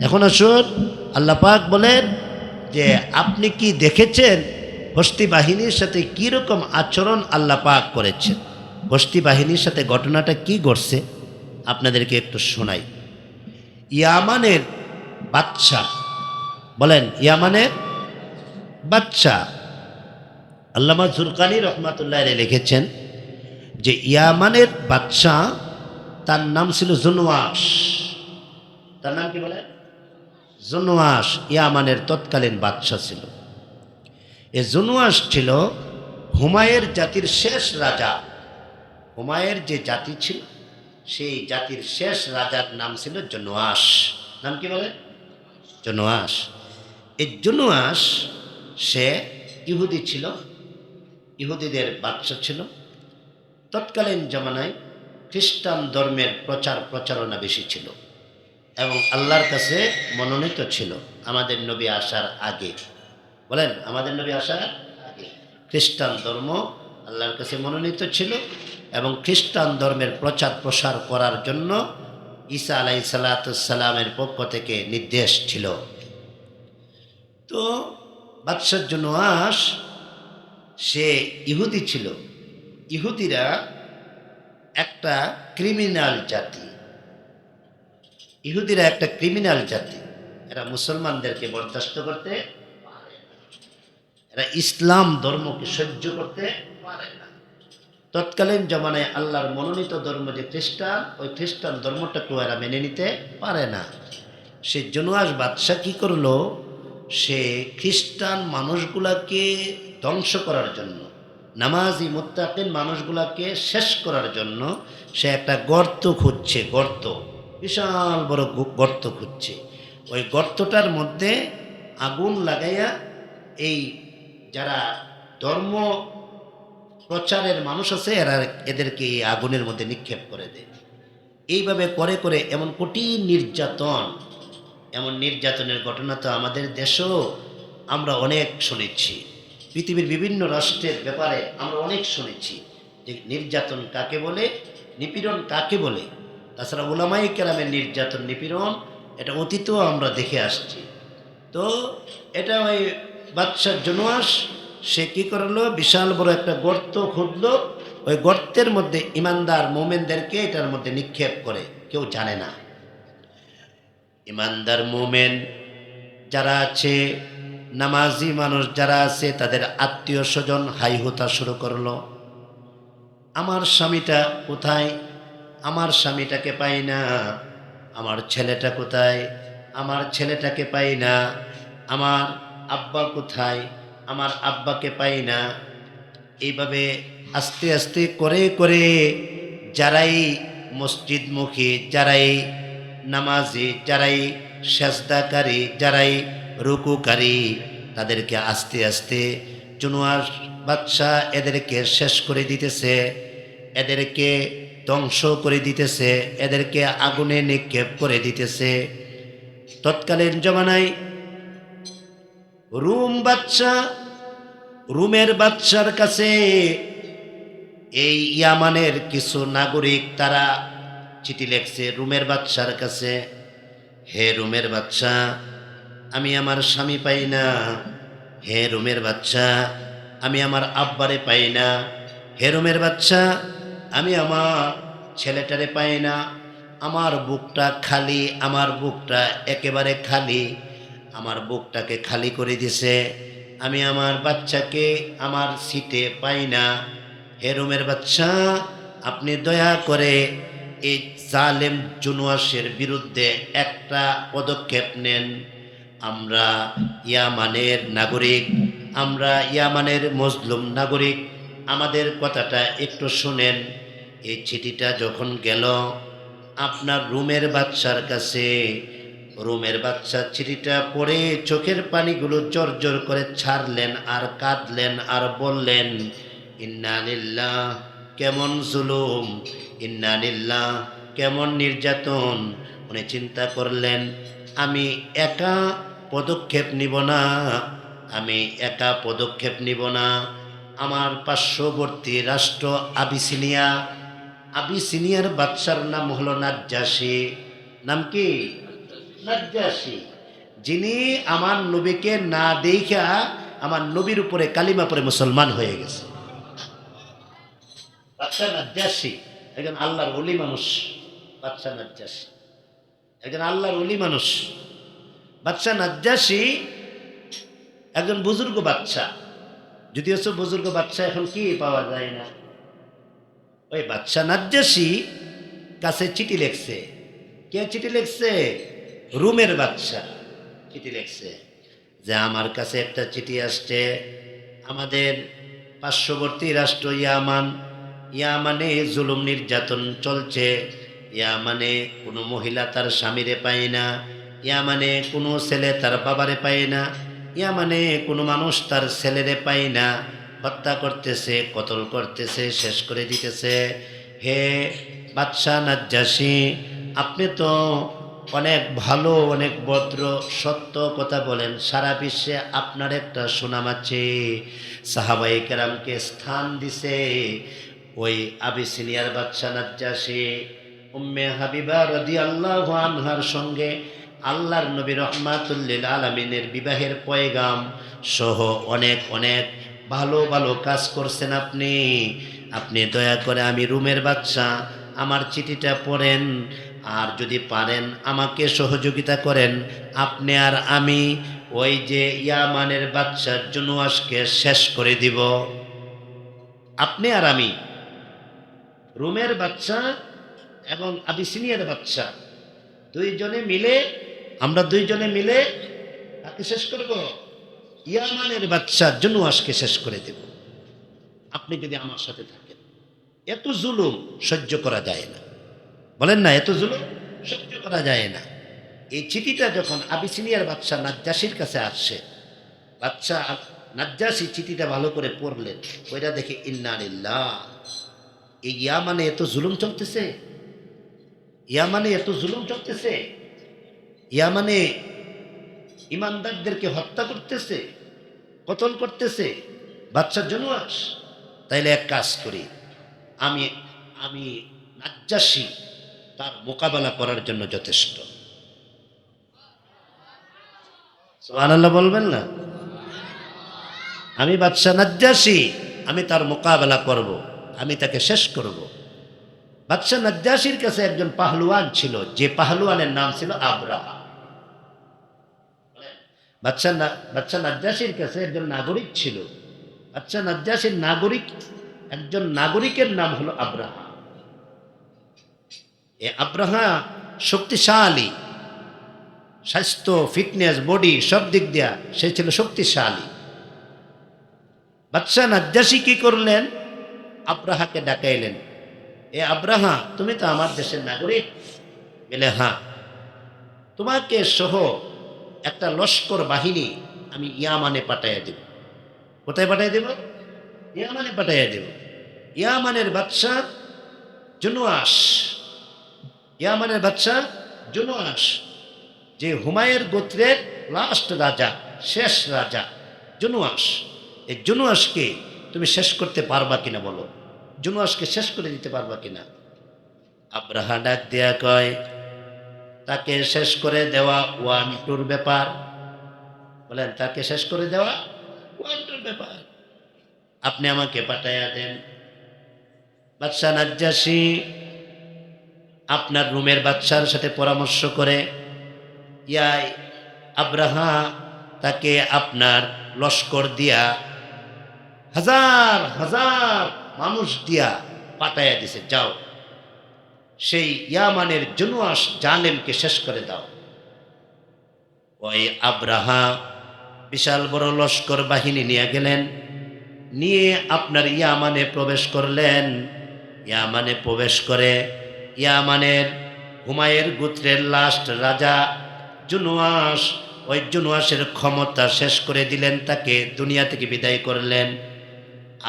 এখন আসুন, আল্লাহ পাক বলেন যে আপনি কি দেখেছেন হস্তি বাহিনীর সাথে কীরকম আচরণ আল্লাহ পাক করেছেন? হস্তি বাহিনীর সাথে ঘটনাটা কি ঘটছে আপনাদেরকে একটু শোনাই। ইয়ামানের বাদশা, বলেন ইয়ামানের বাদশা আল্লামা জুরকানি রহমাতুল্লাহ আলাইহি লিখেছেন যে ইয়ামানের বাদশা, তার নাম ছিল জুনওয়াস। তার নাম কি বলেন? জুনওয়াস ইয়ামানের তৎকালীন বাদশা ছিল। এ জুনওয়াস ছিল হুমায়ের জাতির শেষ রাজা। হুমায়ের যে জাতি ছিল সেই জাতির শেষ রাজার নাম ছিল জুনওয়াস। নাম কি বলে? জুনওয়াস। এই জুনওয়াস সে ইহুদি ছিল, ইহুদিদের বাদশা ছিল। তৎকালীন জমানায় খ্রিস্টান ধর্মের প্রচার প্রচারণা বেশি ছিল এবং আল্লাহর কাছে মনোনীত ছিল আমাদের নবী আসার আগে। বলেন, আমাদের নবী আসার আগে খ্রিস্টান ধর্ম আল্লাহর কাছে মনোনীত ছিল এবং খ্রিস্টান ধর্মের প্রচার প্রসার করার জন্য ঈসা আলাইহিস সালামের পক্ষ থেকে নির্দেশ ছিল। তো বাদশার জুনওয়াস সে ইহুদি ছিল। ইহুদিরা একটা ক্রিমিনাল জাতি। ইহুদিরা একটা ক্রিমিনাল জাতি। এরা মুসলমানদেরকে বরদাস্ত করতে পারে না, এরা ইসলাম ধর্মকে সহ্য করতে পারে না। তৎকালীন জমানায় আল্লাহর মনোনীত ধর্ম যে খ্রিস্টান, ওই খ্রিস্টান ধর্মটাকেও এরা মেনে নিতে পারে না। সে জুনওয়াস বাদশা কি করলো, সে খ্রিস্টান মানুষগুলাকে ধ্বংস করার জন্য, নামাজি মুত্তাকিন মানুষগুলাকে শেষ করার জন্য সে একটা গর্ত খুঁজছে। গর্ত, বিশাল বড় গর্ত খুঁজছে। ওই গর্তটার মধ্যে আগুন লাগাইয়া এই যারা ধর্ম প্রচারের মানুষ আছে এদেরকে এই আগুনের মধ্যে নিক্ষেপ করে দেয়। এইভাবে করে করে এমন কঠিন নির্যাতন, এমন নির্যাতনের ঘটনা তো আমাদের দেশেও আমরা অনেক শুনেছি। পৃথিবীর বিভিন্ন রাষ্ট্রের ব্যাপারে আমরা অনেক শুনেছি যে নির্যাতন কাকে বলে, নিপীড়ন কাকে বলে। তাছাড়া উলামায়ে কেরামের নির্যাতন নিপীড়ন এটা অতীতেও আমরা দেখে আসছি। তো এটা ওই বাদশাহ জুনওয়াস সে কী করলো, বিশাল বড় একটা গর্ত খুঁড়লো। ওই গর্তের মধ্যে ইমানদার মোমেনদেরকে এটার মধ্যে নিক্ষেপ করে, কেউ জানে না। ইমানদার মোমেন যারা আছে, নামাজি মানুষ যারা আছে, তাদের আত্মীয় স্বজন হাই হোতা শুরু করলো, আমার স্বামীটা কোথায়, আমার স্বামীটাকে পাই না, আমার ছেলেটা কোথায়, আমার ছেলেটাকে পাই না, আমার আব্বা কোথায়, আমার আব্বাকে পাই না। এইভাবে আস্তে আস্তে করে করে যারাই মসজিদমুখী, যারাই নামাজি, যারাই সেজদাকারী, যারাই রুকুকারী, তাদেরকে আস্তে আস্তে জুনওয়াস বাদশাহ এদেরকে শেষ করে দিতেছে, এদেরকে ধ্বংস করে দিতেছে, এদেরকে আগুনে নিক্ষেপ করে দিতেছে। তৎকালীন জমানায় রুম বাদশা, রুমের বাদশার কাছে এই ইয়ামানের কিছু নাগরিক তারা চিঠি লিখছে রুমের বাদশার কাছে, হে রুমের বাদশা, আমি আমার স্বামী পাই না। হে রুমের বাদশা, আমি আমার আব্বারে পাই না। হে রুমের বাদশা, আমি আমার ছেলেটারে পাই না। আমার বুকটা খালি, আমার বুকটা একেবারে খালি, আমার বুকটাকে খালি করে দিছে। আমি আমার বাচ্চাকে আমার সিটে পাই না। হে রুমের বাদশা, আপনি দয়া করে এই জালেম জুনওয়াসের বিরুদ্ধে একটা পদক্ষেপ নেন। আমরা ইয়ামানের নাগরিক, আমরা ইয়ামানের মজলুম নাগরিক, আমাদের কথাটা একটু শুনেন। এই চিঠিটা যখন গেল আপনার রুমের বাদশার কাছে, রুমের বাদশা চিঠিটা পড়ে চোখের পানিগুলো জোর জোর করে ছাড়লেন আর কাঁদলেন আর বললেন, ইন্না লিল্লাহ, কেমন জুলুম, ইন্না লিল্লাহ, কেমন নির্যাতন। উনি চিন্তা করলেন, আমি একা পদক্ষেপ নিব না, আমি একা পদক্ষেপ নিব না। আমার পার্শ্ববর্তী রাষ্ট্র আবিসিনিয়া, আবিসিনিয়ার বাদশার নাম হলো নাজ্জাশী। নাম কি? নাজ্জাশী, যিনি আমার নবীকে না দেখা আমার নবীর উপরে কালিমা পড়ে মুসলমান হয়ে গেছে। বাদশা নাজ্জাশী একজন আল্লাহর ওলি মানুষ। বাদশা নাজ্জাশী একজন আল্লাহর ওলি মানুষ। বাদশা নাজ্জাশী একজন বুজুর্গ বাচ্চা, যদিও বুজুর্গ বাচ্চা এখন কি পাওয়া যায় না। ওই বাদশা নাজ্জাশী কাছে চিঠি লিখছে। কে চিঠি লিখছে? রুমের বাদশা চিঠি লিখছে যে আমার কাছে একটা চিঠি আসছে, আমাদের পার্শ্ববর্তী রাষ্ট্র ইয়ামানে জুলুম নির্যাতন চলছে। ইয়ামানে কোনো মহিলা তার স্বামীরে পায় না, ইয়ামানে কোনো ছেলে তার বাবারে পায় না, ইয়ামানে কোনো মানুষ তার ছেলেরে পায় না, হত্যা করতেছে, কতল করতেছে, শেষ করে দিতেছে। হে বাদশা নাজ্জাশী, আপনি তো অনেক ভালো, অনেক ভদ্র, সত্য কথা বলেন, সারা বিশ্বে আপনার একটা সুনাম আছে। সাহাবায়ে কেরামকে স্থান দিছে। ওই আবিসিনিয়ার বাদশা নাজ্জাশী উম্মে হাবিবা রাদিয়াল্লাহু আনহার সঙ্গে আল্লাহর নবী রহমাতুল লিল আলামিনের বিবাহের পয়গাম সহ অনেক অনেক ভালো ভালো কাজ করছেন আপনি। আপনি দয়া করে, আমি রুমের বাদশা, আমার চিঠিটা পড়েন, আর যদি পারেন আমাকে সহযোগিতা করেন। আপনি আর আমি ওই যে ইয়ামানের বাদশা জুনুয়াসকে শেষ করে দিব। আপনি আর আমি, রোমের বাদশা এবং আবিসিনিয়ার বাদশা, আমরা দুইজনে মিলে তাকে শেষ করব। ইয়ামানের বাদশা জুনুয়াসকে শেষ করে দেব, আপনি যদি আমার সাথে থাকেন। এত জুলুম সহ্য করা যায় না, বলেন না, এত জুলুম সহ্য করা যায় না। এই চিঠিটা যখন আবিসিনিয়ার বাদশা নাজ্জাশীর কাছে আসছে, বাদশা নাজ্জাশী চিঠিটা ভালো করে পড়লেন, ওইটা দেখে ইন্না লিল্লাহ, এই ইয়ামানে এত জুলুম চলতেছে, ইয়ামানে এত জুলুম চলতেছে, ইয়ামানে ইমানদারদেরকে হত্যা করতেছে, কতল করতেছে বাদশা জুনুয়াস। তাইলে এক কাজ করি, আমি আমি নাজ্জাশী তার মোকাবেলা করার জন্য যথেষ্ট। সুবহানাল্লাহ বলবেন না? আমি বাদশা নাজ্জাশী, আমি তার মোকাবেলা করব, আমি তাকে শেষ করব। বাদশা নাজ্জাশীর কাছে একজন পাহলুয়ান ছিল, যে পাহলুয়ানের নাম ছিল আবরাহা। বাদশা নাজ্জাশীর কাছে একজন নাগরিক ছিল, বাদশা নাজ্জাশীর একজন নাগরিকের নাম হলো আবরাহা। এ আবরাহা শক্তিশালী, স্বাস্থ্য, ফিটনেস, বডি সব দিক দিয়া সে ছিল শক্তিশালী। বাদশা নাজ্জাশী কি করলেন? আবরাহাকে ডাকাইলেন, এ আবরাহা, তুমি তো আমার দেশের নাগরিক। বলে হ্যাঁ, তোমাকে সহ একটা লস্কর বাহিনী আমি ইয়ামানে পাঠাইয়া দেব। কোথায় পাঠাইয়া দেব? ইয়ামানে পাঠাইয়া দেব। ইয়ামানের বাদশা জুনুয়াস, ইয়ামানের বাদশা জুনুয়াস, যে হুমায়ের গোত্রের লাস্ট রাজা, শেষ রাজা জুনুয়াস। এই জুনুয়াসকে তুমি শেষ করতে পারবা কিনা বলো, জুনুয়াসকে শেষ করে দিতে পারবা কিনা? আবরাহা ডাক দেয়া কয়, তাকে শেষ করে দেওয়া 1-2 ব্যাপার। বলেন, তাকে শেষ করে দেওয়া 1-2 ব্যাপার, আপনি আমাকে পাঠাইয়া দেন। বাদশা নাজ্জাশী আপনার রুমের বাদশার সাথে পরামর্শ করে ইয়াই আবরাহা তাকে আপনার লস্কর দিয়া, হাজার হাজার মানুষ দিয়া পাঠাইয়া দিছে, যাও সেই ইয়ামানের জুনুয়াস জালেমকে শেষ করে দাও। ওই আবরাহা বিশাল বড় লস্কর বাহিনী নিয়ে গেলেন, নিয়ে আপনার ইয়ামানে প্রবেশ করলেন। ইয়ামানে প্রবেশ করে ইয়ামানের হুমায়ের গোত্রের লাস্ট রাজা জুনুয়াস, ওই জুনুয়াসের ক্ষমতা শেষ করে দিলেন, তাকে দুনিয়া থেকে বিদায় করলেন।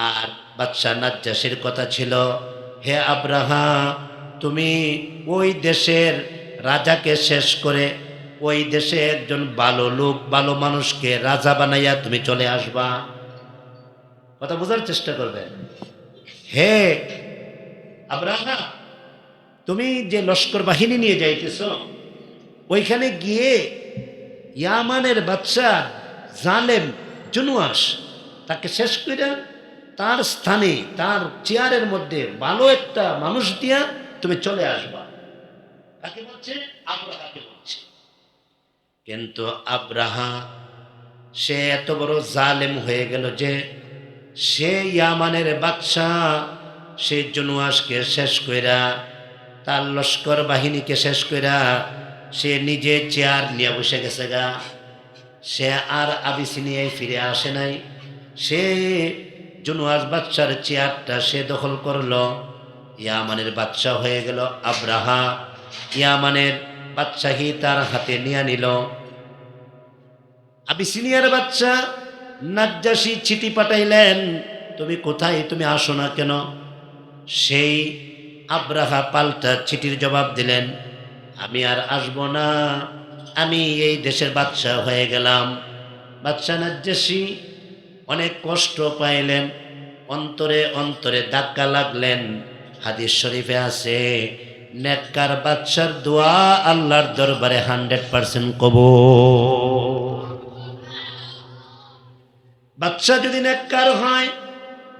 আর বাদশা নাজ্জাশীর কথা ছিল, হে আবরাহা, তুমি ওই দেশের রাজাকে শেষ করে ওই দেশে একজন ভালো লোক, ভালো মানুষকে রাজা বানাইয়া তুমি চলে আসবা। কথা বোঝার চেষ্টা করবেন। হে আবরাহা, তুমি যে লস্কর বাহিনী নিয়ে যাইতেছ, ওইখানে গিয়ে ইয়ামানের বাদশা জালেম জুনওয়াস তাকে শেষ করে তার স্থানে তার চেয়ারের মধ্যে ভালো একটা মানুষ দিয়া তুমি চলে আসবা। কাকে বলছে? আব্রাহাকে বলছে। কিন্তু আব্রাহা সে এত বড় জালেম হয়ে গেল যে সে ইয়ামানের বাদশা সে জুনওয়াসকে শেষ কইরা তার লস্কর বাহিনীকে শেষ কইরা সে নিজে চেয়ার নিয়ে বসে গেছে গা। সে আর আবিসিনিয়ায় ফিরে আসে নাই। সে জুনওয়াস বাদশার চেয়ারটা সে দখল করলো। ইয়ামানের বাদশা হয়ে গেল আব্রাহা। ইয়ামানের বাদশাহী তার হাতে নিয়ে নিল। আবিসিনিয়ার বাদশা নাজ্জাশী চিঠি পাঠাইলেন, তুমি কোথায়, তুমি আসো না কেন? সেই আব্রাহা পাল্টা চিঠির জবাব দিলেন, আমি আর আসব না, আমি এই দেশের বাদশা হয়ে গেলাম। বাদশা নাজ্জাশী অনেক কষ্ট পাইলেন, অন্তরে অন্তরে ধাক্কা লাগলেন। হাদিস শরীফে আছে, নেককার বাদশার দোয়া আল্লাহর দরবারে 100% কবুল। বাদশা যদি নেককার হয়,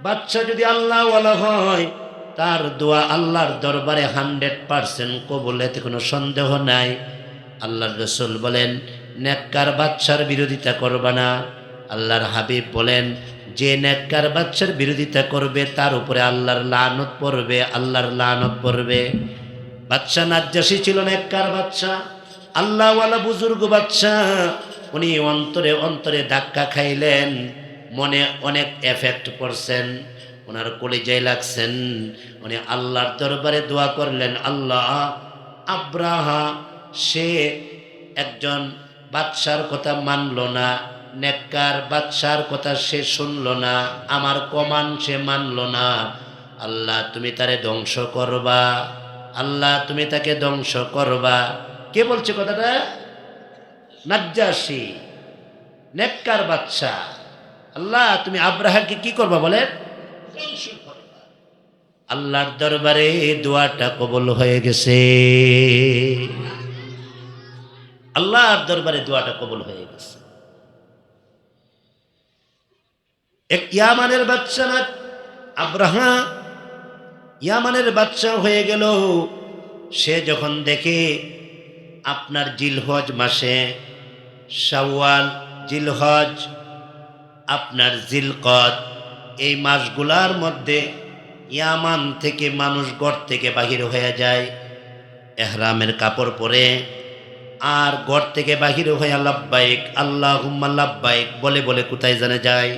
বাদশা যদি আল্লাহওয়ালা হয়, তার দোয়া আল্লাহর দরবারে 100% কবুল, এতে কোনো সন্দেহ নাই। আল্লাহর রাসূল বলেন, নেককার বাদশার বিরোধিতা করবা না। আল্লাহর হাবিব বলেন, যে নেককার বাদশার বিরোধিতা করবে তার উপরে আল্লাহর লানত পড়বে, আল্লাহর লানত পড়বে। বাদশা নাজ্জাশী ছিল নেককার বাদশা, আল্লাহওয়ালা বুজুর্গ বাদশা। উনি অন্তরে অন্তরে ধাক্কা খাইলেন, মনে অনেক এফেক্ট পড়ছেন, ওনার কলিজায় লাগছেন। উনি আল্লাহর দরবারে দোয়া করলেন, আল্লাহ, আব্রাহা সে একজন বাদশার কথা মানল না, নেককার বাদশার কথা সে শুনল না, আমার কমান সে মানল না। আল্লাহ তুমি তারে ধ্বংস করবা, আল্লাহ তুমি তাকে ধ্বংস করবা। কে বলছে কথাটা? নাজ্জাশী, নেককার বাদশা। আল্লাহ তুমি আব্রাহাকে কি করবা বলেন? ধ্বংস করবা। আল্লাহর দরবারে দোয়াটা কবুল হয়ে গেছে। আল্লাহর দরবারে দোয়াটা কবুল হয়ে গেছে। এক ইয়ামানের বাদশা না আব্রাহা ইয়ামানের বাদশা হয়ে গেল। সে যখন দেখে আপনার জিলহজ মাসে শাওয়াল, জিলহজ, আপনার জিলকদ, এই মাসগুলার মধ্যে ইয়ামান থেকে মানুষ ঘর থেকে বাহির হয়ে যায় এহরামের কাপড় পরে, আর ঘর থেকে বাহির হয়ে লাব্বাইক আল্লাহুম্মা লাব্বাইক বলে বলে কোথায় জানে যায়।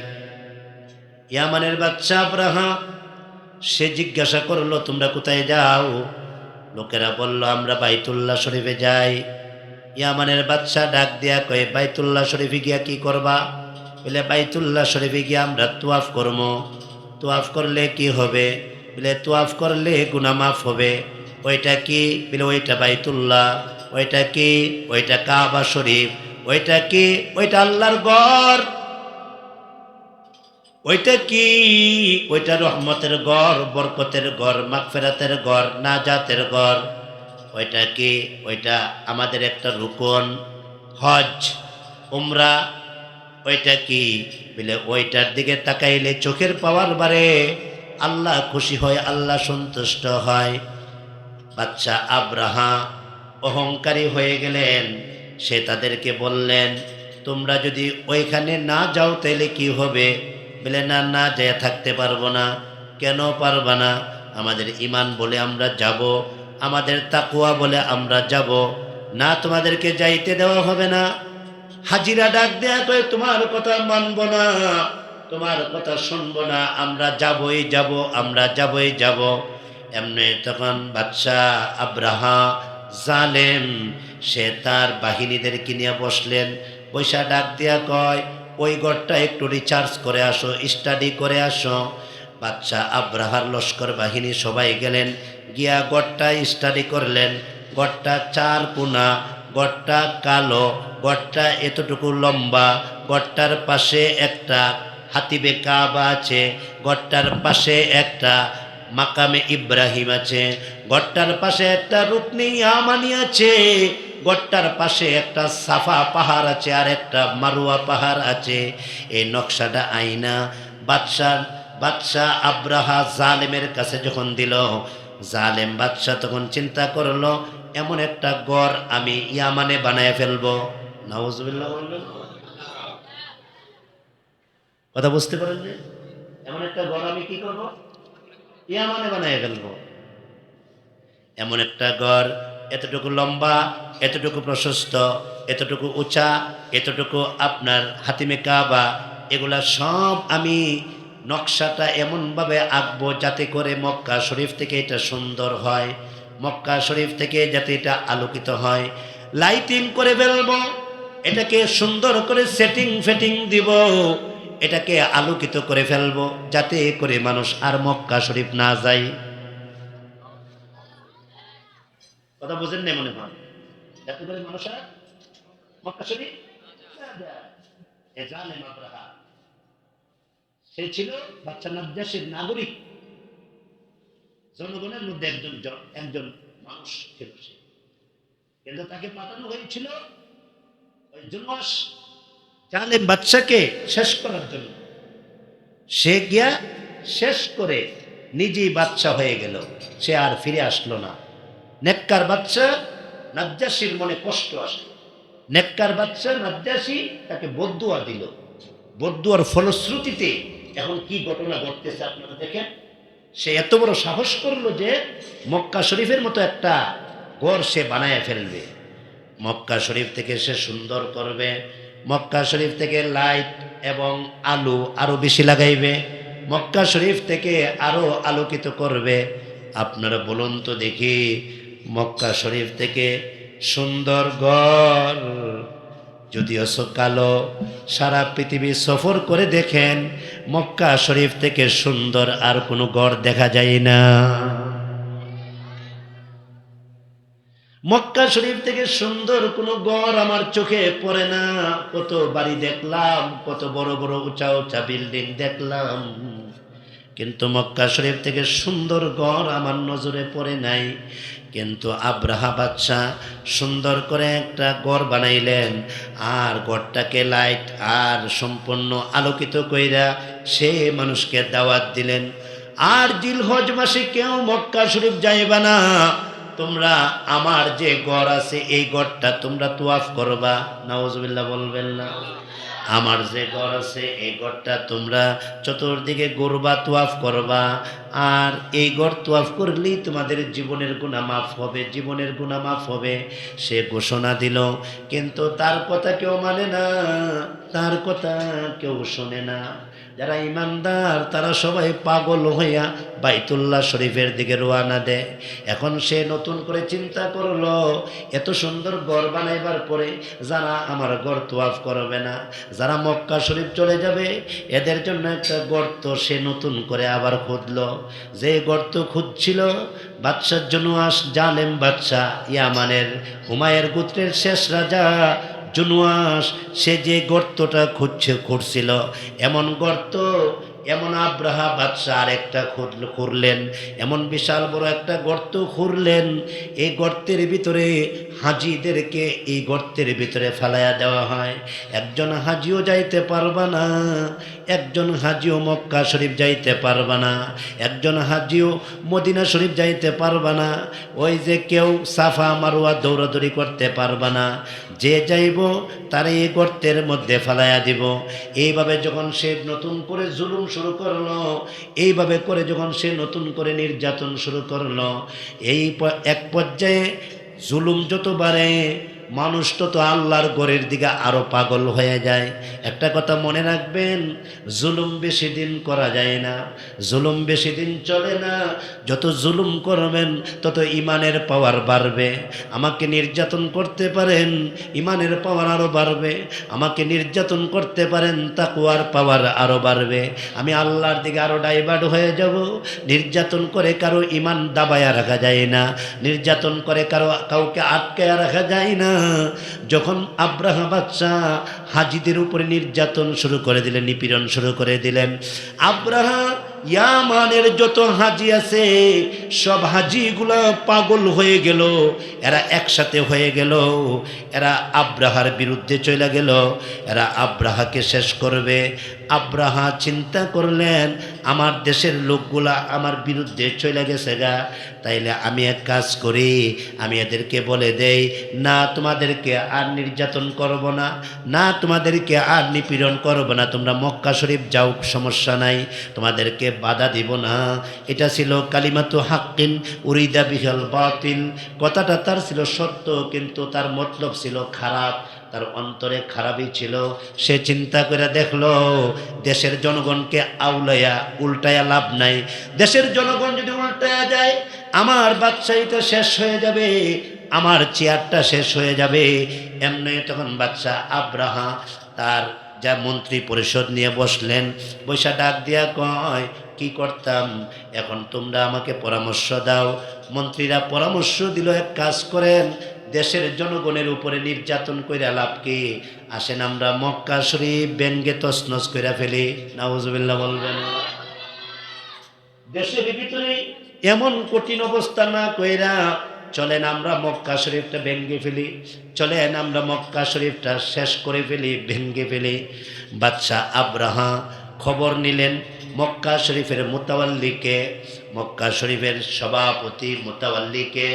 ইয়ামানের বাদশা আব্রাহা সে জিজ্ঞাসা করলো, তোমরা কোথায় যাও? লোকেরা বলল, আমরা বাইতুল্লাহ শরীফে যাই। ইয়ামানের বাদশা ডাক দিয়া কয়ে, বাইতুল্লাহ শরীফে গিয়া কি করবা? বলে, বাইতুল্লাহ শরীফে গিয়া আমরা তোয়াফ করবো। তোয়াফ করলে কি হবে? বলে, তোয়াফ করলে গুনাহ মাফ হবে। ওইটা কি? বলে, ওইটা বাইতুল্লাহ। ওইটা কি? ওইটা কাবা শরীফ। ওইটা কি? ওইটা আল্লাহর ঘর। ওইটা কি? ওইটা রহমতের ঘর, বরকতের ঘর, মাগফিরাতের ঘর, নাজাতের ঘর। ওইটা কি? ওইটা আমাদের একটা রুকন, হজ, উমরা। ওইটা কি? বলে, ওইটার দিকে তাকাইলে চোখের পাওয়ার বাড়ে, আল্লাহ খুশি হয়, আল্লাহ সন্তুষ্ট হয়। বাদশা আব্রাহা অহংকারী হয়ে গেলেন। সে তাদেরকে বললেন, তোমরা যদি ওইখানে না যাও তাইলে কি হবে? বলে, না, না যেয়ে থাকতে পারবো না। কেন পারবা না? আমাদের ঈমান বলে আমরা যাব, আমাদের তাকওয়া বলে আমরা যাব না, তোমাদেরকে যাইতে দেওয়া হবে না। হাজিরা ডাক দেয়া কয়ে, তোমার কথা মানব না, তোমার কথা শুনবো না, আমরা যাবই যাব, আমরা যাবই যাব। এমনি তখন বাদশাহ আব্রাহা জালেম সে তার বাহিনীদেরকে নিয়ে বসলেন। পয়সা ডাক দেয়া কয়, ওই ঘরটা একটু রিচার্জ করে আসো, স্টাডি করে আসো। বাদশাহ আব্রাহার লস্কর বাহিনী সবাই গেলেন, গিয়া গড়টা স্টাডি করলেন। গড়টা 4 কোনা, গড়টা কালো, গড়টা এতটুকু লম্বা, গড়টার পাশে একটা হাতিবে কাবা আছে, গড়টার পাশে একটা মাকামে ইব্রাহিম আছে, গড়টার পাশে একটা রুকনে ইয়ামানি আছে, গড়টার পাশে একটা সাফা পাহাড় আছে আর একটা মারুয়া পাহাড় আছে। এই নকশাটা আইনা বাদশাহ আব্রাহা জালেমের কাছে যখন দিল, জালেম বাদশাহ তখন চিন্তা করলো, এমন একটা গড় আমি ইয়ামানে বানায় ফেলবো। নাউজুবিল্লাহ বললেন, কথা বুঝতে পারেন? এমন একটা গড় আমি কি করব? ইয়ামানে বানায় ফেলবো। এমন একটা গড় এতটুকু লম্বা, এতটুকু প্রশস্ত, এতটুকু উঁচা, এতটুকু আপনার হাতিমে কাবা, এগুলা সব আমি নকশাটা এমনভাবে আঁকবো যাতে করে মক্কা শরীফ থেকে এটা সুন্দর হয়, মক্কা শরীফ থেকে যাতে এটা আলোকিত হয়। লাইটিং করে ফেলবো, এটাকে সুন্দর করে সেটিং ফেটিং দিব, এটাকে আলোকিত করে ফেলবো যাতে করে মানুষ আর মক্কা শরীফ না যায়। কথা বুঝেন না মনে হয়? যাতে করে মানুষ আর মক্কা শরীফ না যায়। এ জালেম আব্রাহা, সে ছিল বাদশা নাজ্জাশীর নাগরিক, জনগণের মধ্যে একজন মানুষ ছিল সে, কিন্তু তাকে পাঠানো হয়েছিল ওই জুলমাস জালেম বাদশাকে শেষ করার জন্য। সে গিয়া শেষ করে নিজেই বাদশা হয়ে গেল, সে আর ফিরে আসলো না। নেককার বাদশা নাজ্জাশীর মনে কষ্ট আসলো, নেককার বাদশা নাজ্জাশী তাকে বদদুয়া দিল। বদদুয়ার ফলশ্রুতিতে এখন কি ঘটনা ঘটতেছে আপনারা দেখেন। সে এত বড় সাহস করলো যে মক্কা শরীফের মতো একটা গড় সে বানায় ফেলবে, মক্কা শরীফ থেকে সে সুন্দর করবে, মক্কা শরীফ থেকে লাইট এবং আলো আরো বেশি লাগাইবে, মক্কা শরীফ থেকে আরো আলোকিত করবে। আপনারা বলুন তো দেখি, মক্কা শরীফ থেকে সুন্দর ঘর যদিও কালো, সারা পৃথিবী সফর করে দেখেন মক্কা শরীফ থেকে সুন্দর আর কোনো ঘর দেখা যায় না। মক্কা শরীফ থেকে সুন্দর কোনো ঘর আমার চোখে পড়ে না। কত বাড়ি দেখলাম, কত বড় বড় উঁচা উঁচা বিল্ডিং দেখলাম, কিন্তু মক্কা শরীফ থেকে সুন্দর ঘর আমার নজরে পড়ে নাই। কিন্তু আব্রাহা বাদশা সুন্দর করে একটা ঘর বানাইলেন, আর ঘরটাকে লাইট আর সম্পূর্ণ আলোকিত কইরা সে মানুষকে দাওয়াত দিলেন, আর জিলহজ মাসে কেউ মক্কা শরীফ যাইবা না, তোমরা আমার যে ঘর আছে এই ঘরটা তোমরা তোয়াফ করবা। নাউজুবিল্লাহ বলবেন না? আমার যে ঘর আছে এই ঘরটা তোমরা চতুর্দিকে ঘুরবা, তোয়াফ করবা, আর এই ঘর তোয়াফ করলেই তোমাদের জীবনের গুনাহ মাফ হবে, জীবনের গুনাহ মাফ হবে। সে ঘোষণা দিল, কিন্তু তার কথা কেউ মানে না, তার কথা কেউ শোনে না। যারা ইমানদার তারা সবাই পাগল হইয়া বাইতুল্লাহ শরীফের দিকে রওনা দেয়। এখন সে নতুন করে চিন্তা করলো, এত সুন্দর ঘর বানাইবার পরে যারা আমার ঘর তোয়াফ করবে না, যারা মক্কা শরীফ চলে যাবে, এদের জন্য একটা গর্ত সে নতুন করে আবার খুঁজলো। যে গর্ত খুঁজছিল বাদশার জনুয়াস, জালেম বাদশাহ ইয়ামানের হুমায়ের গোত্রের শেষ রাজা জুনওয়াস, সে যে গর্তটা খুঁড়ছিল, এমন গর্ত এমন আব্রাহা বাদশাহ আর একটা খুঁড়লেন, এমন বিশাল বড় একটা গর্ত খুঁড়লেন। এই গর্তের ভিতরে হাজিদেরকে এই গর্তের ভিতরে ফেলাইয়া দেওয়া হয়। একজন হাজিও যাইতে পারবা না, একজন হাজিও মক্কা শরীফ যাইতে পারবা না, একজন হাজিও মদিনা শরীফ যাইতে পারবা না, ওই যে কেউ সাফা মারুয়া দৌড়াদৌড়ি করতে পারবা না। যে যাইব তার এই গর্তের মধ্যে ফেলাইয়া দিব। এইভাবে যখন সে নতুন করে জুলুম শুরু করলো, এইভাবে করে যখন সে নতুন করে নির্যাতন শুরু করলো, এই এক পর্যায়ে জুলুম যত বাড়ে মানুষ তত আল্লাহর ঘরের দিকে আরো পাগল হয়ে যায়। একটা কথা মনে রাখবেন, জুলুম বেশি দিন করা যায় না, জুলুম বেশি দিন চলে না। যত জুলুম করবেন তত ইমানের পাওয়ার বাড়বে। আমাকে নির্যাতন করতে পারেন, ইমানের পাওয়ার আরো বাড়বে। আমাকে নির্যাতন করতে পারেন, তাকওয়ার পাওয়ার আরো বাড়বে। আমি আল্লাহর দিকে আরো ডাইভার্ট হয়ে যাব। নির্যাতন করে কারো ইমান দাবায়া রাখা যায় না, নির্যাতন করে কাউকে আটকায়া রাখা যায় না। যখন আব্রাহা বাদশাহ হাজিদের উপরে নির্যাতন শুরু করে দিলেন, নিপীড়ন শুরু করে দিলেন, আব্রাহা ইয়ামানের যত হাজি আছে সব হাজিগুলা পাগল হয়ে গেল, এরা একসাথে হয়ে গেল, এরা আব্রাহার বিরুদ্ধে চলে গেল, এরা আব্রাহাকে শেষ করবে। আব্রাহা চিন্তা করলেন আমার দেশের লোকগুলা আমার বিরুদ্ধে চলে গেছে গা, তাইলে আমি এক কাজ করি, আমি এদেরকে বলে দেই না তোমাদেরকে আর নির্যাতন করব না, না তোমাদেরকে আর নিপীড়ন করব না, তোমরা মক্কা শরীফ যাও, সমস্যা নাই, তোমাদেরকে বাধা দিব না। এটা ছিল কালিমাতু হাক্কিন উরিদা বিহাল বাতিল, কথাটা তার ছিল সত্য কিন্তু তার মতলব ছিল খারাপ, তার অন্তরে খারাপই ছিল। সে চিন্তা করে দেখলো দেশের জনগণকে আউলাইয়া উল্টায়া লাভ নাই, দেশের জনগণ যদি উল্টায়া যায় আমার বাদশাহীটা শেষ হয়ে যাবে, আমার চেয়ারটা শেষ হয়ে যাবে। এমনি তখন বাদশাহ আব্রাহা তার যা মন্ত্রী পরিষদ নিয়ে বসলেন, বৈশা ডাক দিয়া কয় কি করতাম, এখন তোমরা আমাকে পরামর্শ দাও। মন্ত্রীরা পরামর্শ দিল এক কাজ করেন, দেশের জনগণের উপরে নির্যাতন কইরা লাভ কি, আসেন আমরা মক্কা শরীফ ব্যঙ্গে তছনছ কইরা ফেলি। নাউজুবিল্লাহ বলবেন। দেশের ভিতরে এমন কঠিন অবস্থা না কইরা চলেন আমরা মক্কা শরীফটা ভেঙ্গে ফেলি, চলেন আমরা মক্কা শরীফটা শেষ করে ফেলি, ভেঙ্গে ফেলি। বাদশাহ আব্রাহা খবর নিলেন মক্কা শরীফের মুতাওয়াল্লিকে, মক্কা শরীফের সভাপতি মুতাওয়াল্লিকে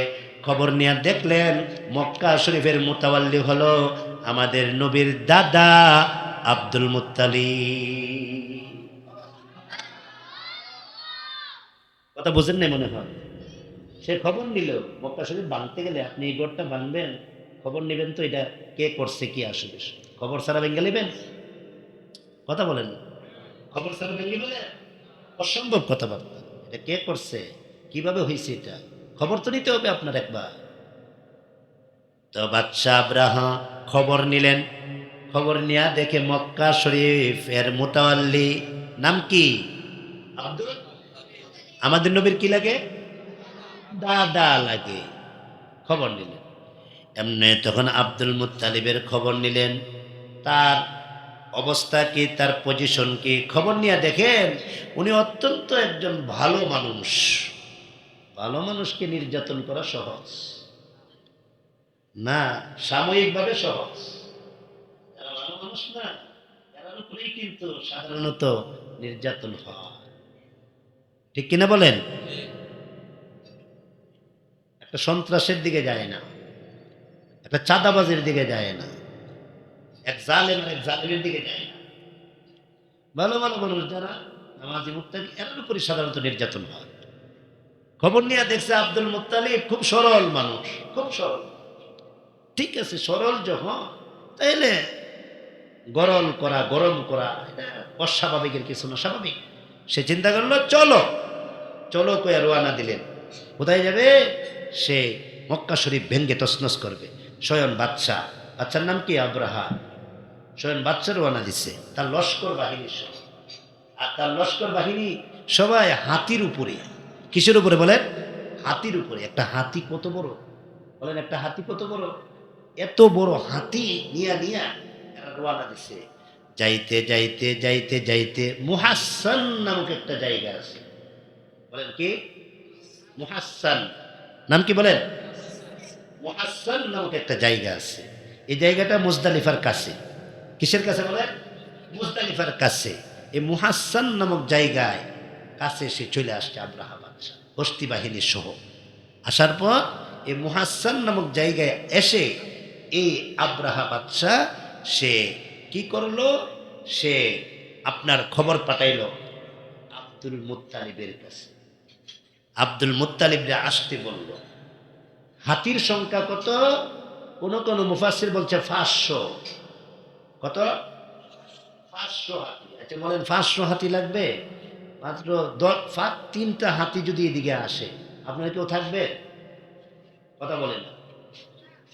খবর নিয়ে দেখলেন মক্কা শরীফের মুতাওয়াল্লি হলো আমাদের নবীর দাদা আব্দুল মুত্তালিব। কথা বুঝেন নাই মনে হয়। সে খবর নিল মক্কা শরীফ ভাঙতে গেলে আপনি এই গড়টা ভাঙবেন, খবর নেবেন তো এটা কে করছে কি আসলে, খবর ছাড়া ভেঙে নেবেন? কথা বলেন, খবর ছাড়া ভেঙে নেবেন? অসম্ভব কথাবার্তা। এটা কে করছে, কিভাবে হয়েছে, এটা খবর তো নিতে হবে আপনার একবার। তো বাদশাহ আব্রাহা খবর নিলেন, খবর নিয়ে দেখে মক্কা শরীফ এর মুতাওয়াল্লি নাম কি আব্দুল, আমাদের নবীর কি লাগে, দাদা লাগে। খবর নিলেন এমনি তখন আব্দুল মুত্তালিবের খবর নিলেন, তার অবস্থা কি, তার পজিশন কি, খবর নিয়ে দেখেন উনি অত্যন্ত একজন ভালো মানুষ। ভালো মানুষকে নির্যাতন করা সহজ না, সাময়িকভাবে সহজ। যারা ভালো মানুষ না এরার উপরেই কিন্তু সাধারণত নির্যাতন হয়, ঠিক কিনা বলেন? একটা সন্ত্রাসের দিকে যায় না, একটা চাঁদাবাজের দিকে যায় না, এক জালেমের দিকে যায় না। ভালো ভালো মানুষ যারা নামাজি মুত্তাকি এরার উপরই সাধারণত নির্যাতন হয়। খবর নিয়ে দেখছে আব্দুল মুত্তালিব খুব সরল মানুষ, খুব সরল। ঠিক আছে, সরল যখন তাইলে গরম করা এটা অস্বাভাবিকের কিছু না, স্বাভাবিক। সে চিন্তা করলো চলো চলো কয়ে রওনা দিলেন। কোথায় যাবে? সে মক্কা শরীফ ভেঙ্গে তছনছ করবে। স্বয়ং বাচ্চার নাম কি আব্রাহা, স্বয়ং বাচ্চা রওনা দিচ্ছে তার লস্কর বাহিনীর সহ। আর তার লস্কর বাহিনী সবাই হাতির উপরে। কিসের উপরে বলেন? হাতির উপরে। একটা হাতি কত বড় বলেন, একটা হাতি কত বড়? এত বড় হাতি নিয়া এরা রওনা দিচ্ছে। যাইতে যাইতে যাইতে যাইতে মুহাসসান নামক একটা জায়গা আছে। বলেন কি? মুহাসসান নাম কি বলেন? মুহাসসান নামক একটা জায়গা আছে। এই জায়গাটা মুজদালিফার কাছে। কিসের কাছে বলেন? মুজদালিফার কাছে। এই মুহাসসান নামক জায়গায় কাছে সে চলে আসছে আব্রাহা বাদশা হস্তি বাহিনী সহ। আসার পর এই মুহাসসান নামক জায়গায় এসে এই আব্রাহা বাদশা সে কি করলো, সে আপনার খবর পাঠাইল আব্দুল মুত্তালিবের কাছে। আব্দুল মুত্তালিবরে আসতে বলল। হাতির সংখ্যা কত? কোন কোন মুফাসসির বলছে 500। কত? 500 হাতি। আচ্ছা বলেন 500 হাতি লাগবে? মাত্র 3টা হাতি যদি এদিকে আসে আপনার কেউ থাকবে? কথা বলেন না,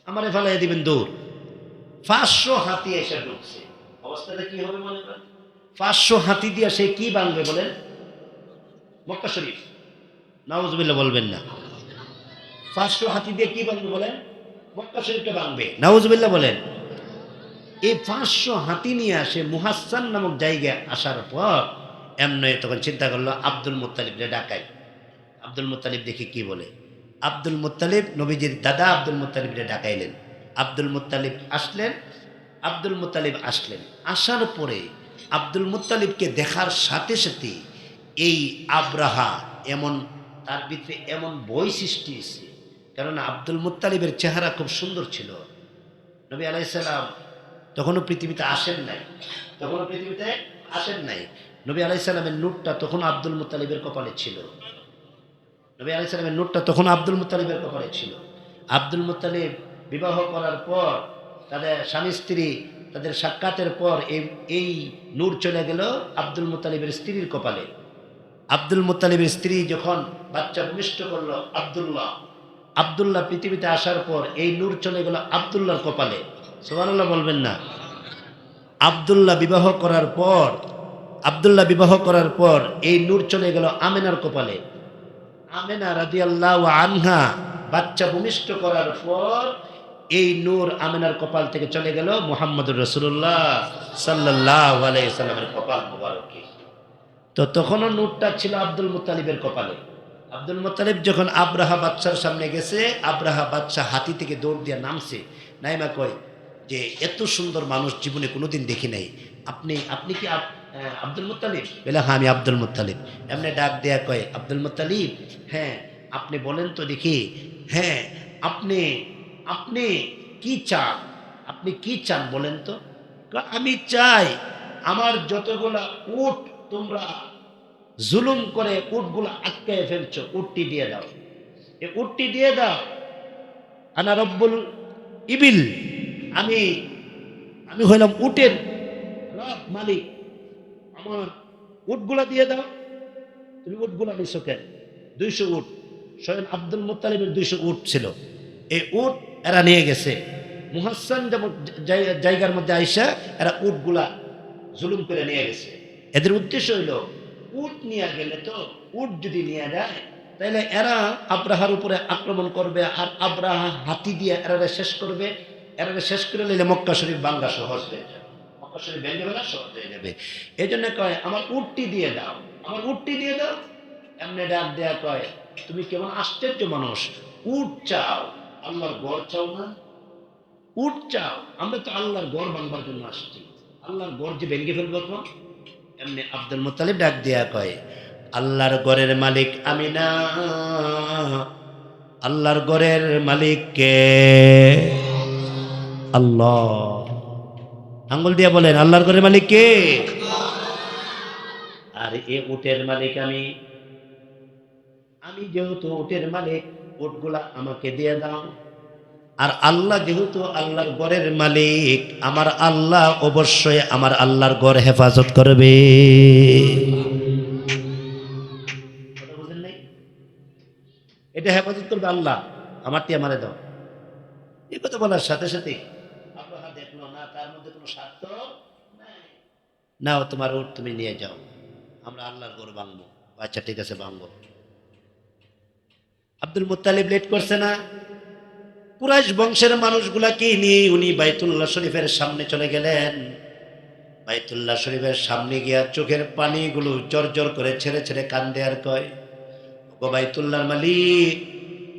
আমারে ফেলাই দিবেন দৌড়। 500 হাতি এসে ঢুকছে, অবস্থাটা কি হবে মনে করেন? 500 হাতি দিয়ে সে কি বাংবে বলেন? মক্কা শরীফ। নাউজুবিল্লাহ বলবেন না। 500 হাতি দিয়ে কি বাংবে বলেন? মক্কা শরীফটা বাংবে। নাউজুবিল্লাহ বলেন। এই 500 হাতি নিয়ে আসে মুহাসসান নামক জায়গায় আসার পর এমনি তখন চিন্তা করলো আব্দুল মুত্তালিবরে ডাকাই। আব্দুল মুত্তালিব দেখি কি বলে। আব্দুল মুত্তালিব নবীজির দাদা আব্দুল মুত্তালিবরে ডাকাইলেন। আব্দুল মুত্তালিব আসলেন। আব্দুল মুত্তালিব আসলেন, আসার পরে আব্দুল মুত্তালিবকে দেখার সাথে সাথে এই আব্রাহা এমন তার ভিতরে এমন ভয় সৃষ্টি হয়েছে, কারণ আব্দুল মুত্তালিবের চেহারা খুব সুন্দর ছিল। নবী আলাইহিস সালাম তখনও পৃথিবীতে আসেন নাই, নবী আলাইহিস সালামের নূরটা তখন আব্দুল মুত্তালিবের কপালে ছিল। নবী আলাইহিস সালামের নূরটা তখন আব্দুল মুত্তালিবের কপালে ছিল। আব্দুল মুত্তালিব বিবাহ করার পর তাদের স্বামী স্ত্রী তাদের সাক্ষাতের পর এই নূর চলে গেল আব্দুল মুত্তালিবের স্ত্রীর কপালে। আব্দুল মুত্তালিবের স্ত্রী যখন বাচ্চা ভূমিষ্ঠ করলো আব্দুল্লাহ পৃথিবীতে আসার পর এই নূর চলে গেল আব্দুল্লাহর কপালে। সুবহানাল্লাহ বলবেন না? আব্দুল্লাহ বিবাহ করার পর এই নূর চলে গেল আমেনার কপালে। আমেনা রাদিয়াল্লাহু আনহা বাচ্চা ভূমিষ্ঠ করার পর এই নূর আমেনার কপাল থেকে চলে গেল মুহাম্মদুর রাসূলুল্লাহ সাল্লাল্লাহু আলাইহি সাল্লামের কপাল মোবারকে। তো তখনও নূরটা ছিল আব্দুল মুত্তালিবের কপালে। আব্দুল মুত্তালিব যখন আব্রাহা বাদশার সামনে গেছে, আব্রাহা বাদশা হাতি থেকে দৌড় দিয়ে নামছে, নাইমা কয় যে এত সুন্দর মানুষ জীবনে কোনোদিন দেখি নাই, আপনি কি আব্দুল মুত্তালিব? বলে হ্যাঁ আমি আব্দুল মুত্তালিব। এমনি ডাক দেয়া কয় আব্দুল মুত্তালিব, হ্যাঁ আপনি বলেন তো দেখি, হ্যাঁ আপনি কি চান বলেন তো? আমি চাই আমার যতগুলা উট তোমরা জুলুম করে উটগুলো আটকায় ফেলছো, উটটি দিয়ে দাও, এই উটটি দিয়ে দাও। আনা রব্বুল ইবিল, আমি হইলাম উটের রব, মালিক, আমার উটগুলা দিয়ে দাও। তুমি উটগুলা নিছো কেন? 200 উট, স্বয়ং আব্দুল মুত্তালিবের 200 উট ছিল। এই উট এরা নিয়ে গেছে মুহাসসান জায়গার মধ্যে আইসা, এরা উটগুলা জুলুম করে নিয়ে গেছে। এদের উদ্দেশ্য হইল উট নিয়ে গেলে তো, উট যদি নিয়ে যায় তাহলে এরা আব্রাহার উপরে আক্রমণ করবে, আর আব্রাহা হাতি দিয়ে এরা শেষ করবে। এরা শেষ করে নিলে মক্কা শরীফ বাংলা সহজ হয়ে যাবে, মক্কা শরীফ ভেঙে ফেলা সহজ হয়ে যাবে। এই জন্য কয় আমার উটটি দিয়ে দাও, আমার উটটি দিয়ে দাও। এমনি ডাক দেয়া কয় তুমি কেমন আশ্চর্য মানুষ, উট চাও, আল্লাহর গড় চাও না? উট চাও? আমরা তো আল্লাহর গড় ভাঙবার জন্য আসছি, আল্লাহর গড় যে ভেঙে ফেলবো তখন? এমনি আব্দুল মুত্তালিব ডাক দিয়া কয় আল্লাহর গড়ের মালিক আমি না, আল্লাহর গড়ের মালিক কে? আল্লাহ। আঙ্গুল দিয়া বলেন আল্লাহর গড়ের মালিক কে? আর এ উটের মালিক আমি যেহেতু উটের মালিক, উটগুলা আমাকে দিয়ে দাও। আর আল্লাহ যেহেতু আল্লাহর গড়ের মালিক, আমার আল্লাহ অবশ্যই আমার আল্লাহর গড় হেফাজত করবে। এটা হেফাজত করবে আল্লাহ, আমারটি আমারে দাও। এই কথা বলার সাথে সাথে আল্লাহ দেখলো না তার মধ্যে কোনো স্বার্থ নাই, নাও তোমার উট তুমি নিয়ে যাও, আমরা আল্লাহর গড় ভাঙবো। আচ্ছা ঠিক আছে ভাঙবো। আব্দুল মুত্তালিব লেট করছে না, কুরাইশ বংশের মানুষগুলাকে নিয়ে উনি বাইতুল্লাহ শরীফের সামনে চলে গেলেন। বাইতুল্লাহ শরীফের সামনে গিয়া চোখের পানিগুলো জর্জর করে ছেড়ে ছেড়ে কান্দে আর কয় ওগো বাইতুল্লাহর মালিক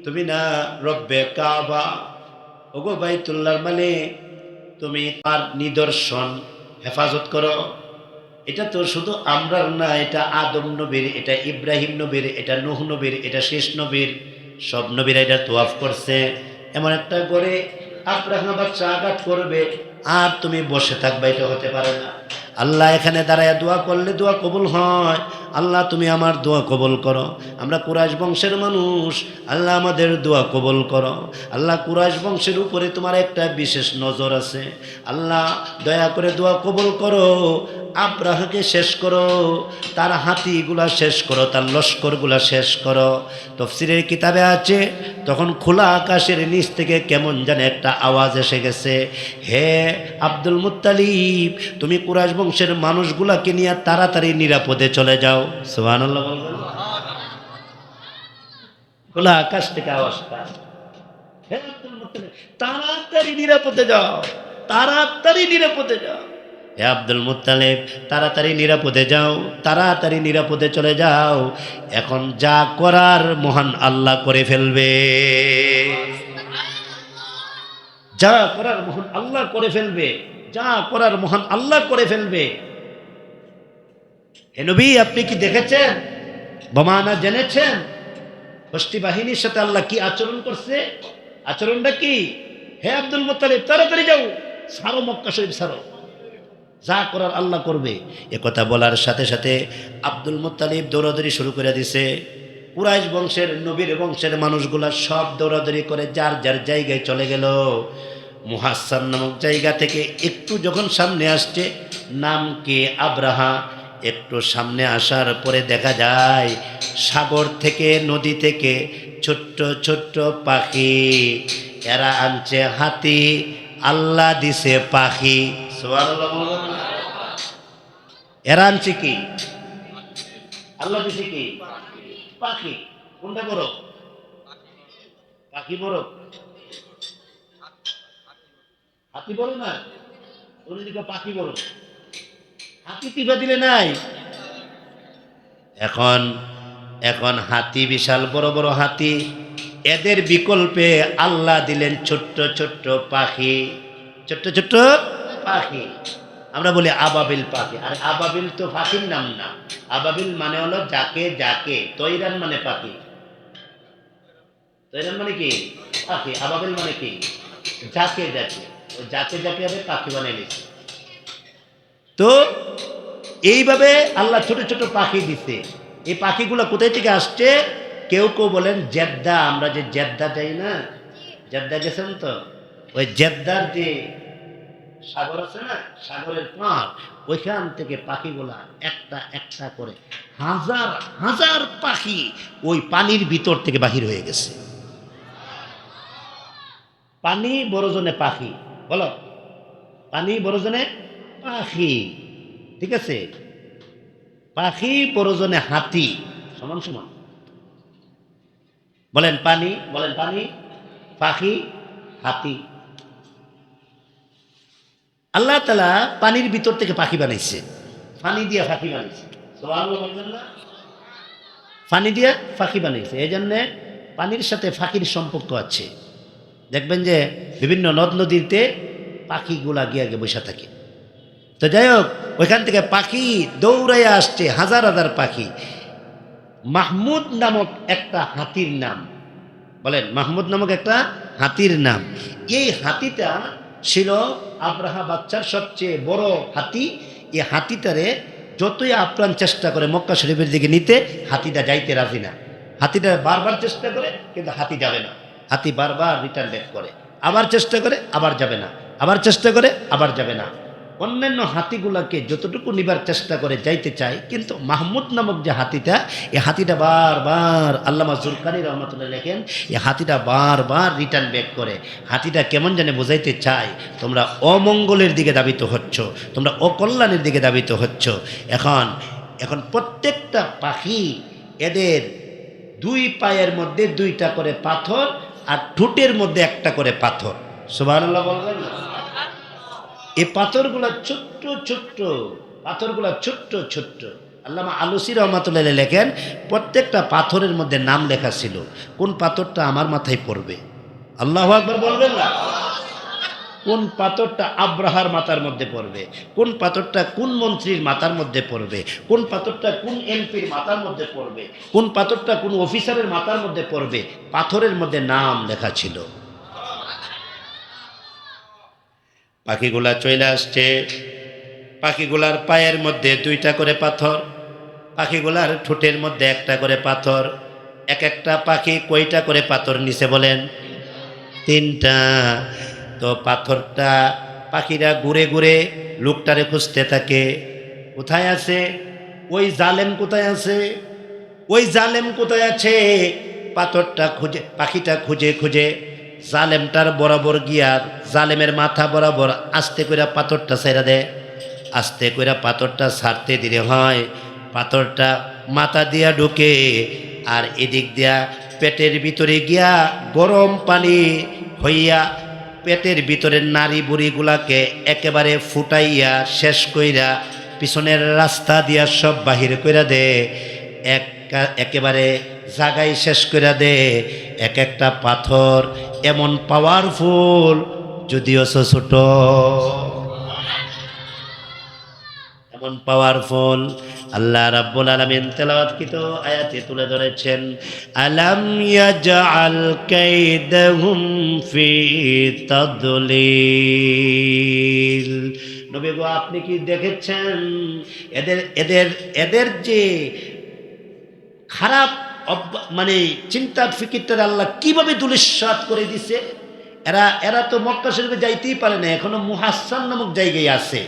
তুমি না রব্বে কাবা, ওগো বাইতুল্লাহর মালিক তুমি তার নিদর্শন হেফাজত করো। এটা তো শুধু আমরার না, এটা আদম নবীর, এটা ইব্রাহিম নবীর, এটা নূহ নবীর, এটা শেষ নবীর, সব নবীরা এটা তোয়াফ করছে। এমন একটা করে আব্রাহা বাচ্চা আঘাত করবে আর তুমি বসে থাকবে, এটা হতে পারে না। আল্লাহ এখানে দাঁড়ায় দোয়া করলে দোয়া কবুল হয়। আল্লাহ তুমি আমার দোয়া কবুল করো, আমরা কুরাইশ বংশের মানুষ, আল্লাহ আমাদের দোয়া কবুল করো। আল্লাহ কুরাইশ বংশের উপরে তোমার একটা বিশেষ নজর আছে, আল্লাহ দয়া করে দোয়া কবুল করো, আব্রাহাকে শেষ করো, তার হাতিগুলা শেষ করো, তার লস্করগুলা শেষ করো। তাফসীরের কিতাবে আছে তখন খোলা আকাশের নিচ থেকে কেমন জানে একটা আওয়াজ এসে গেছে, হে আব্দুল মুত্তালিব তুমি কুরাইশ বংশের মানুষগুলাকে নিয়ে তাড়াতাড়ি নিরাপদে চলে যাও। সুবহানাল্লাহ বলবেন। খোলা আকাশ থেকে আওয়াজটা, হে আব্দুল মুত্তালিব তাড়াতাড়ি নিরাপদে যাও, তাড়াতাড়ি নিরাপদে যাও। হে আব্দুল মুত্তালিব, তাড়াতাড়ি নিরাপদে যাও, তাড়াতাড়ি নিরাপদে চলে যাও, এখন যা করার মহান আল্লাহ করে ফেলবে, যা করার মহান আল্লাহ করে ফেলবে, যা করার মহান আল্লাহ করে ফেলবে। হে নবী, আপনি কি দেখেছেন, বোমানা জেনেছেন হস্তি বাহিনীর সাথে আল্লাহ কি আচরণ করছে? আচরণটা কি? হে আব্দুল মুত্তালিব, তাড়াতাড়ি যাও, সারো মক্কা শরীফ সারো, যা করার আল্লাহ করবে। একথা বলার সাথে সাথে আব্দুল মুত্তালিব দৌড়াদৌড়ি শুরু করে দিছে। কুরাইশ বংশের, নবীর বংশের মানুষগুলা সব দৌড়াদৌড়ি করে যার যার জায়গায় চলে গেল। মুহাসসান নামক জায়গা থেকে একটু যখন সামনে আসছে, নাম কি আব্রাহা, একটু সামনে আসার পরে দেখা যায় সাগর থেকে, নদী থেকে ছোট্ট ছোট্ট পাখি, এরা আনছে হাতি, আল্লাহ দিছে পাখি। সুবহানাল্লাহ বলবেন না? এরা আনছে কি? আল্লাহ দিছে কি? পাখি। কোনটা বড়? পাখি বড়? হাতি বড় না? ওদিকে পাখি বড়। হাতি টিপা দিলে নাই। এখন এখন হাতি বিশাল বড় বড় হাতি, এদের বিকল্পে আল্লাহ দিলেন ছোট্ট ছোট্ট পাখি, ছোট্ট ছোট্ট পাখি। আমরা বলি আবাবিল পাখি, আর আবাবিল তো পাখির নাম না। আবাবিল মানে হলো যাকে যাকে, তৈরান মানে পাখি, তৈরান মানে কি? পাখি। আবাবিল মানে কি? যাকে যাকে, ওই যাকে যাকে হবে পাখি বানিয়ে নিচ্ছে। তো এইভাবে আল্লাহ ছোট ছোট পাখি দিছে। এই পাখিগুলো কোথায় থেকে আসছে? কেউ কেউ বলেন জেদ্দা, আমরা যে জেদ্দা যাই না, জেদ্দা গেছেন তো, ওই জেদ্দার যে সাগর আছে না, সাগরের পাড়, ওইখান থেকে পাখিগুলা একটা একটা করে হাজার হাজার পাখি ওই পানির ভিতর থেকে বাহির হয়ে গেছে। পানি বড়জনে পাখি, বলো, পানি বড়জনে পাখি, ঠিক আছে? পাখি বড়জনে হাতি, সমান সমান। বলেন পানি, বলেন পানি, পাখি, হাতি। আল্লাহ তাআলা পানির ভিতর থেকে পাখি বানাইছে, পানি দিয়া পাখি বানাইছে। সুবহানাল্লাহ বলবেন না? পানি দিয়া পাখি বানাইছে। এই জন্যে পানির সাথে পাখির সম্পর্ক আছে। দেখবেন যে বিভিন্ন নদ নদীতে পাখিগুলা গিয়ে আগে বসে থাকে। তো যাই হোক, ওইখান থেকে পাখি দৌড়াইয়া আসছে, হাজার হাজার পাখি। মাহমুদ নামক একটা হাতির নাম, বলেন মাহমুদ নামক একটা হাতির নাম। এই হাতিটা ছিল আব্রাহা বাচ্চার সবচেয়ে বড় হাতি। এই হাতিটারে যতই আপ্রাণ চেষ্টা করে মক্কা শরীফের দিকে নিতে, হাতিটা যাইতে রাজি না। হাতিটা বারবার চেষ্টা করে, কিন্তু হাতি যাবে না। হাতি বারবার রিটার্ন ব্যাক করে, আবার চেষ্টা করে, আবার যাবে না, আবার চেষ্টা করে, আবার যাবে না। অন্যান্য হাতিগুলাকে যতটুকু নিবার চেষ্টা করে যাইতে চায়, কিন্তু মাহমুদ নামক যে হাতিটা, এই হাতিটা বারবার, আল্লামা জুরকানি রহমতুল্লাহ লেখেন, এই হাতিটা বারবার রিটার্ন ব্যাক করে। হাতিটা কেমন জানে বোঝাইতে চায়, তোমরা অমঙ্গলের দিকে ধাবিত হচ্ছ, তোমরা অকল্যাণের দিকে ধাবিত হচ্ছ। এখন এখন প্রত্যেকটা পাখি, এদের দুই পায়ের মধ্যে দুইটা করে পাথর, আর ঠোঁটের মধ্যে একটা করে পাথর। সুবহানাল্লাহ বলবেন না? এই পাথরগুলা ছোট্ট ছোট্ট, পাথরগুলা ছোট্ট ছোট্ট। আল্লামা আলুসি রহমাতুল্লাহ লেখেন, প্রত্যেকটা পাথরের মধ্যে নাম লেখা ছিল, কোন পাথরটা আমার মাথায় পড়বে। আল্লাহু আকবার বলবেন না? কোন পাথরটা আব্রাহার মাথার মধ্যে পড়বে, কোন পাথরটা কোন মন্ত্রীর মাথার মধ্যে পড়বে, কোন পাথরটা কোন এমপির মাথার মধ্যে পড়বে, কোন পাথরটা কোন অফিসারের মাথার মধ্যে পড়বে, পাথরের মধ্যে নাম লেখা ছিল। পাখিগুলা চলে আসছে, পাখিগুলার পায়ের মধ্যে দুইটা করে পাথর, পাখিগুলার ঠোঁটের মধ্যে একটা করে পাথর। এক একটা পাখি কয়টা করে পাথর নিছে বলেন? তিনটা। তো পাথরটা পাখিরা ঘুরে ঘুরে লোকটারে খুঁজতে থাকে, কোথায় আছে ওই জালেম, কোথায় আছে ওই জালেম, কোথায় আছে? পাথরটা খুঁজে, পাখিটা খুঁজে খুঁজে জালেমটার বরাবর গিয়া, জালেমের মাথা বরাবর আস্তে করে পাথরটা ছেড়ে দেয়। আস্তে করে পাথরটা ছাড়তে দিলে হয়, পাথরটা মাথা দিয়া ঢুকে, আর এদিক দিয়া পেটের ভিতরে গিয়া গরম পানি হইয়া পেটের ভিতরের নারী বুড়িগুলাকে একেবারে ফুটাইয়া শেষ কইরা পিছনের রাস্তা দিয়া সব বাহির কইরা দে, একেবারে জাগাই শেষ কইরা দে। এক একটা পাথর এমন পাওয়ারফুল, যদিও ছোট, এমন পাওয়ারফুল। আল্লাহ রাব্বুল আলামিন তেলাওয়াতকৃত আয়াতে তুলে ধরেছেন, আলাম ইয়াজআল কাইদাহুম ফি তাদলিল। নবী গো, আপনি কি দেখেছেন এদের এদের এদের যে খারাপ মানে চিন্তা ফিকিরটা আল্লাহ কিভাবে ধূলিসাৎ করে দিছে। এরা তো মক্কা শরীফে যাইতেই পারে না, এখনো মুহাসসান নামক জায়গায় আছে।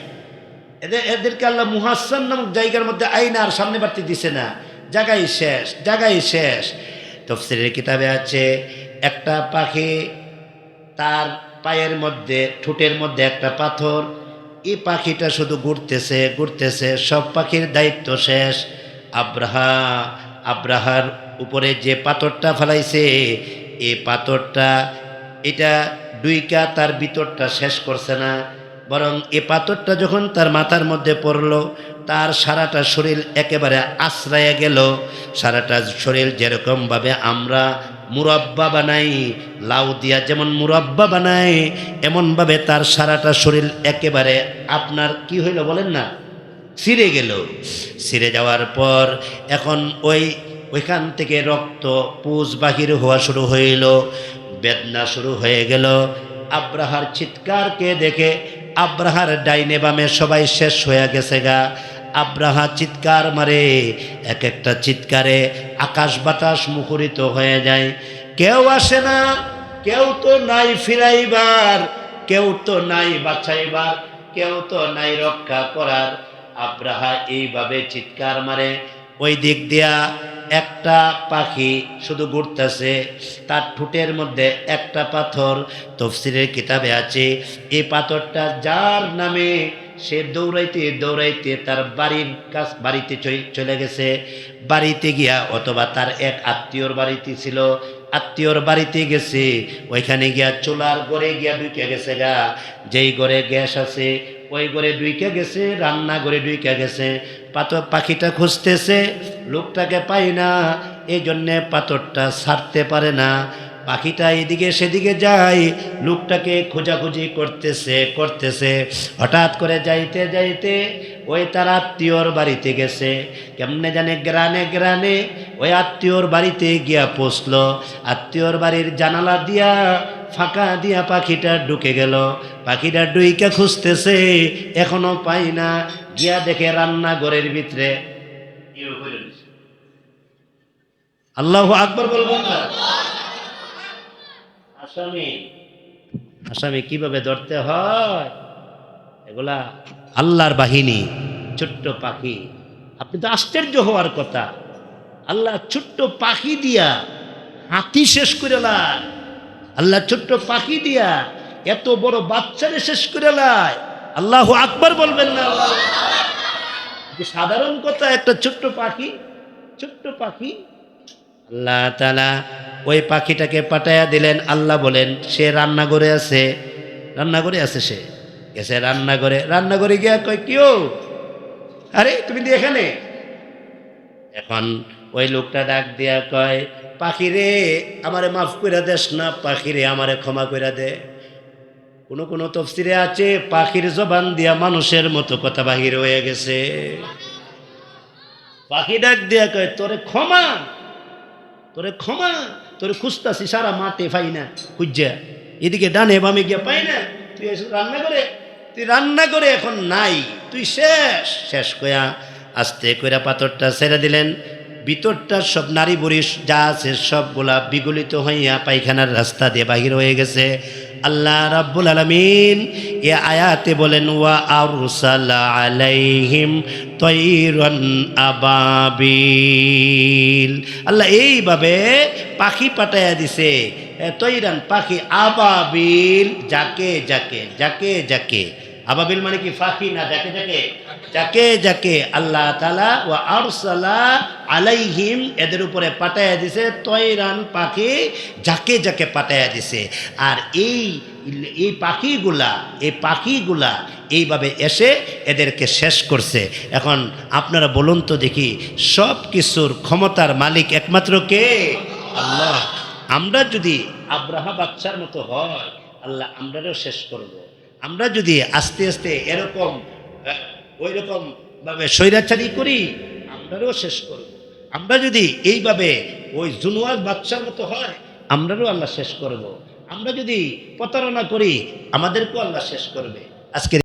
এদেরকে আল্লাহ মুহাসসান নামক জায়গার মধ্যে আইনা আর সামনে বাড়তে দিছে না, জায়গায় শেষ, জায়গায় শেষ। তাফসীরের কিতাবে আছে, একটা পাখি, তার পায়ের মধ্যে ঠোঁটের মধ্যে একটা পাথর, এই পাখিটা শুধু ঘুরতেছে ঘুরতেছে, সব পাখির দায়িত্ব শেষ। আব্রাহার উপরে যে পাথরটা ফেলাইছে, এই পাথরটা এটা ডুইকা তার ভিতরটা শেষ করছে না, বরং এ পাথরটা যখন তার মাথার মধ্যে পড়ল, তার সারাটা শরীর একেবারে আশ্রয়ে গেল। সারাটা শরীর যেরকমভাবে আমরা মুরাব্বা বানাই, লাউ দিয়া যেমন মুরাব্বা বানাই, এমনভাবে তার সারাটা শরীর একেবারে আপনার কি হইল বলেন না, ছিঁড়ে গেল। ছিঁড়ে যাওয়ার পর এখন ওইখান থেকে রক্ত পুজ বাহির হওয়া শুরু হইল, বেদনা শুরু হয়ে গেল। আব্রাহার চিৎকারকে দেখে আব্রাহার ডাইনে বামে সবাই শেষ হয়ে গেছে গা। আব্রাহা চিৎকার মারে, এক একটা চিৎকারে আকাশ বাতাস মুখরিত হয়ে যায়। কেউ আসে না, কেউ তো নাই ফিরাইবার, কেউ তো নাই বাঁচাইবার, কেউ তো নাই রক্ষা করার। আব্রাহা এইভাবে চিৎকার মারে, ওই দিক দিয়া একটা পাখি শুধু ঘুরতেছে, তার ঠোঁটের মধ্যে একটা পাথর। তাফসীরের কিতাবে আছে, এই পাথরটা যার নামে সে দৌড়াইতে দৌড়াইতে তার বাড়িতে চলে গেছে। বাড়িতে গিয়া অথবা তার এক আত্মীয়র বাড়িতে ছিল, আত্মীয়র বাড়িতে গেছে, ওইখানে গিয়া চুলার ঘরে গিয়া ঢুকে গেছে গা। যেই ঘরে গ্যাস আছে ওই ঘরে ঢুকে গেছে, রান্না ঘরে ঢুকে গেছে। পাখিটা খুঁজতেছে, লোকটাকে পাই না, এই জন্যে পাথরটা ছাড়তে পারে না। পাখিটা এদিকে সেদিকে যায়, লোকটাকে খোঁজাখুঁজি করতেছে। হঠাৎ করে যাইতে যাইতে ওই তার আত্মীয়র বাড়িতে গেছে। কেমনে জানে গ্রানে ওই আত্মীয়র বাড়িতে গিয়া পৌঁছলো। আত্মীয়র বাড়ির জানালা দিয়া ফাঁকা দিয়া পাখিটা ঢুকে গেল। পাখিটা ডুইকা খুঁজতেছে, এখনো পাই না। গিয়া দেখে রান্নাঘরের ভিতরে। আল্লাহু আকবার বলবেন না? আসামি কিভাবে ধরতে হয়, এগুলা আল্লাহর বাহিনী, ছোট্ট পাখি। আপনি তো আশ্চর্য হওয়ার কথা, আল্লাহ ছোট্ট পাখি দিয়া হাতি শেষ করে লায়, আল্লাহ ছোট্ট পাখি দিয়া এত বড় বাচ্চারে শেষ করে লায়। আল্লাহু আকবার বলবেন না? সাধারণ কথা, একটা ছোট্ট পাখি। আল্লাহ তাআলা ওই পাখিটাকে পাঠাইয়া দিলেন। আল্লাহ বলেন, সে রান্নাঘরে আছে সে গেছে রান্নাঘরে গিয়া কয়, কিও, আরে তুমি দি এখানে? এখন ওই লোকটা ডাক দিয়া কয়, পাখি রে আমারে মাফ কইরা দেস না, পাখি রে আমারে ক্ষমা কইরা দে। কোন তাফসীরে আছে পাখির জবান দিয়া মানুষের মতো কথা বাহির হয়ে গেছে। পাখি ডাক দিয়া কয়, তোরে ক্ষমা, তোরে খুঁজতাছি সারা মাঠে পাই না, খুঁজা এদিকে ডানে বামে গিয়া পাই না। তুই রান্না করে এখন নাই, তুই শেষ কয়া আস্তে কইরা পাথরটা ছেড়ে দিলেন। ভিতরটা সব নারী বুড়ি যা আছে সবগুলা বিগলিত হইয়া পায়খানার রাস্তা দিয়ে বাহির হয়ে গেছে। আল্লাহ রাব্বুল আলামিন এ আয়াতে বলেন, ওয়া আরসালা আলাইহিম তায়রান আবাবিল। আল্লাহ এইভাবে পাখি পাঠাইয়া দিছে, তৈরান পাখি, আবাবিল যাকে যাকে আবাবিল মানে কি ফাঁকি না, যাকে যাকে যাকে যাকে আল্লাহ তাআলা ওয়া আরসালা আলাইহিম এদের উপরে পাঠায়া দিছে তয়রান পাখি, যাকে যাকে পাঠায়া দিছে। আর এই এই পাখিগুলা এইভাবে এসে এদেরকে শেষ করছে। এখন আপনারা বলুন তো দেখি, সব কিছুর ক্ষমতার মালিক একমাত্র কে? আল্লাহ। আমরা যদি আব্রাহা বাদশার মতো হয়, আল্লাহ আমরাও শেষ করব। আমরা যদি আস্তে আস্তে এরকম ওই রকম ভাবে স্বৈরাচারী করি, আমরাও শেষ করব। আমরা যদি এইভাবে ওই জুনওয়াজ বাদশার মতো হয়, আমরাও আল্লাহ শেষ করব। আমরা যদি প্রতারণা করি, আমাদেরকেও আল্লাহ শেষ করবে। আজকে